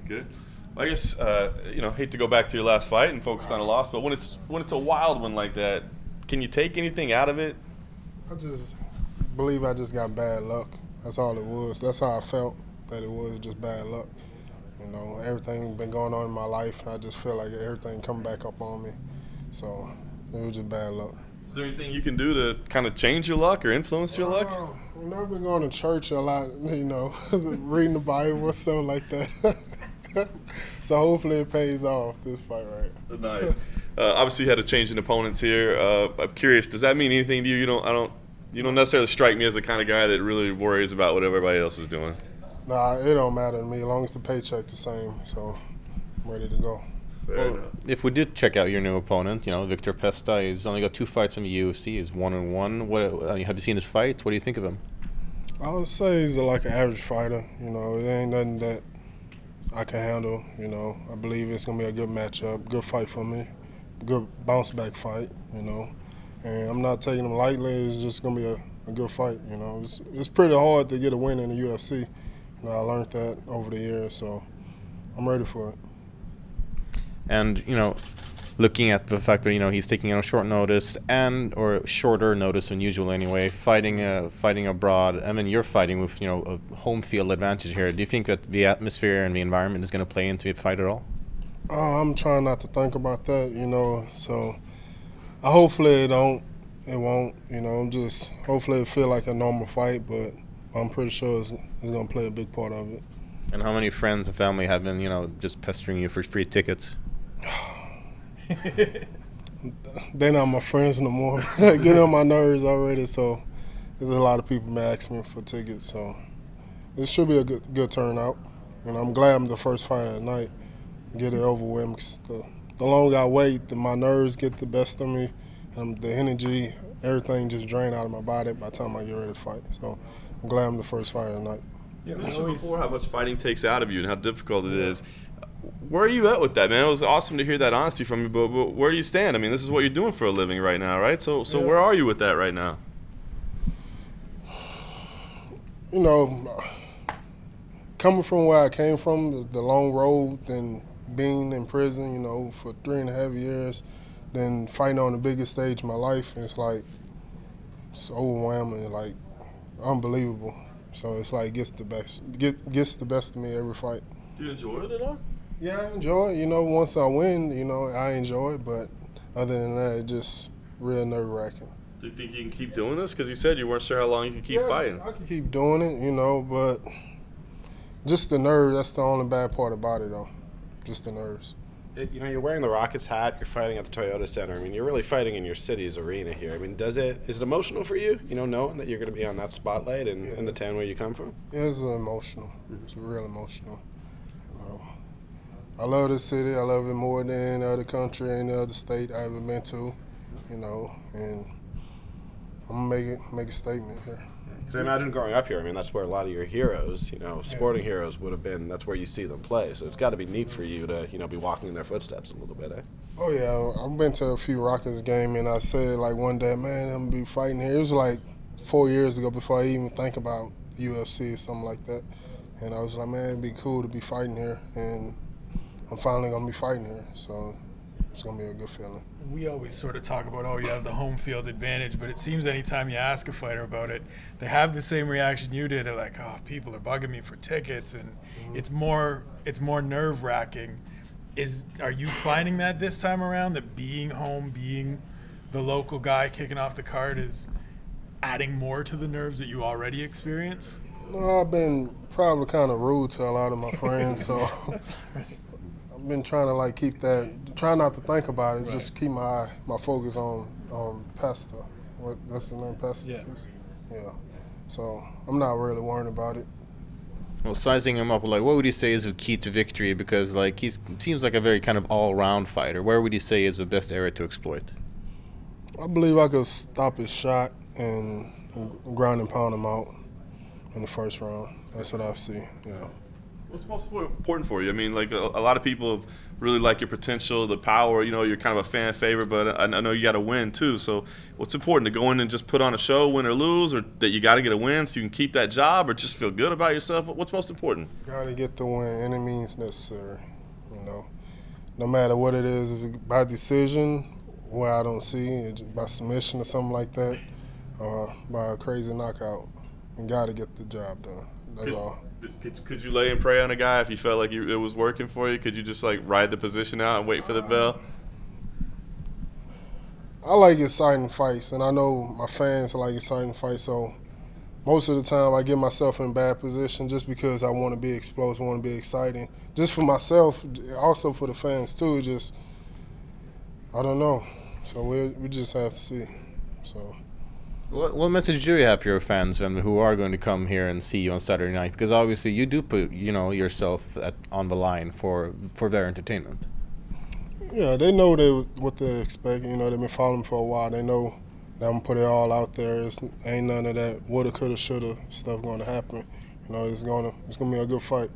Good. I guess hate to go back to your last fight and focus on a loss, but when it's a wild one like that, can you take anything out of it? I just believe I just got bad luck. That's all it was. That's how I felt, that it was just bad luck. You know, everything been going on in my life. I just feel like everything come back up on me. So it was just bad luck. Is there anything you can do to kind of change your luck or influence your luck? I've been going to church a lot, reading the Bible and stuff like that. So hopefully it pays off this fight, right? Nice. Obviously, you had a change in opponents here. I'm curious. Does that mean anything to you? You don't necessarily strike me as the kind of guy that really worries about what everybody else is doing. Nah, it don't matter to me as long as the paycheck's the same. So I'm ready to go. Well, if we did check out your new opponent, Viktor Pesta, he's only got 2 fights in the UFC. He's 1-1. What have you seen his fights? What do you think of him? I would say he's like an average fighter. It ain't nothing that I can handle. I believe it's gonna be a good matchup, good fight for me, good bounce back fight. And I'm not taking him lightly. It's just gonna be a good fight. It's pretty hard to get a win in the UFC. I learned that over the years, so I'm ready for it. And looking at the fact that he's taking on short notice or shorter notice than usual anyway, fighting abroad. I mean, you're fighting with a home field advantage here. Do you think that the atmosphere and the environment is going to play into the fight at all? I'm trying not to think about that. So hopefully it don't. It won't. Just hopefully it feel like a normal fight, but I'm pretty sure it's going to play a big part of it. And how many friends and family have been just pestering you for free tickets? They're not my friends no more. Getting on my nerves already, so there's a lot of people asking me for tickets. So it should be a good turnout, and I'm glad I'm the first fight of the night. Get it over with. Because the longer I wait, my nerves get the best of me, and the energy, everything just drain out of my body by the time I get ready to fight. So I'm glad I'm the first fight of the night. You mentioned before how much fighting takes out of you and how difficult it is. Where are you at with that, man? It was awesome to hear that honesty from you, but where do you stand? I mean, this is what you're doing for a living right now, right? So where are you with that right now? Coming from where I came from, the long road, then being in prison, for 3.5 years, then fighting on the biggest stage of my life, it's overwhelming, like unbelievable. So it's like gets the best of me every fight. Do you enjoy it at all? Yeah, I enjoy it. Once I win, I enjoy it. But other than that, it's just real nerve-wracking. Do you think you can keep doing this? Because you said you weren't sure how long you could keep fighting. I can keep doing it, but just the nerves, that's the only bad part about it, though. Just the nerves. You're wearing the Rockets hat. You're fighting at the Toyota Center. I mean, you're really fighting in your city's arena here. I mean, is it emotional for you, knowing that you're going to be on that spotlight in the town where you come from? It's emotional. It's real emotional. I love this city. I love it more than any other country, any other state I ever been to, and I'm going to make a statement here. Because I imagine growing up here, I mean, that's where a lot of your heroes, sporting heroes would have been. That's where you see them play. So it's got to be neat for you to, be walking in their footsteps a little bit, eh? Oh, yeah. I've been to a few Rockets games, and I said, one day, man, I'm going to be fighting here. It was 4 years ago before I even think about UFC or something like that. And I was like, man, it'd be cool to be fighting here. And I'm finally going to be fighting here. So it's going to be a good feeling. We always sort of talk about, you have the home field advantage, but it seems anytime you ask a fighter about it, they have the same reaction you did. They're like, oh, people are bugging me for tickets, and it's more nerve-wracking. Are you finding that this time around, that being home, being the local guy kicking off the card is adding more to the nerves that you already experience? No, I've been probably kind of rude to a lot of my friends, so I've been trying to keep that, try not to think about it, right. Just keep my focus on Pesta. That's the name, Pesta? Yeah. Yeah. So I'm not really worried about it. Well, sizing him up, what would you say is the key to victory? Because he seems like a very kind of all-round fighter. Where would you say is the best area to exploit? I believe I could stop his shot and ground and pound him out in the first round. That's what I see. Yeah. What's most important for you? I mean, like a lot of people really like your potential, the power. You know, you're kind of a fan favorite, but I know you got to win too. So, what's important, to go in and just put on a show, win or lose, or that you got to get a win so you can keep that job, or just feel good about yourself? What's most important? Got to get the win, any means necessary. You know, no matter what it is, if it's by decision, where I don't see, by submission or something like that, or by a crazy knockout, you got to get the job done. That's all. Could you lay and pray on a guy if you felt like it was working for you? Could you just like ride the position out and wait for the bell? I like exciting fights, and I know my fans like exciting fights, so most of the time I get myself in bad position just because I want to be explosive, want to be exciting. Just for myself, also for the fans too, just, I don't know. So we just have to see. So. What message do you have for your fans who are going to come here and see you on Saturday night? Because obviously you do put yourself on the line for their entertainment. Yeah, they know what they expect. You know, they've been following for a while. They know that I'm gonna put it all out there. Ain't none of that woulda, coulda, shoulda stuff going to happen. You know, it's gonna be a good fight.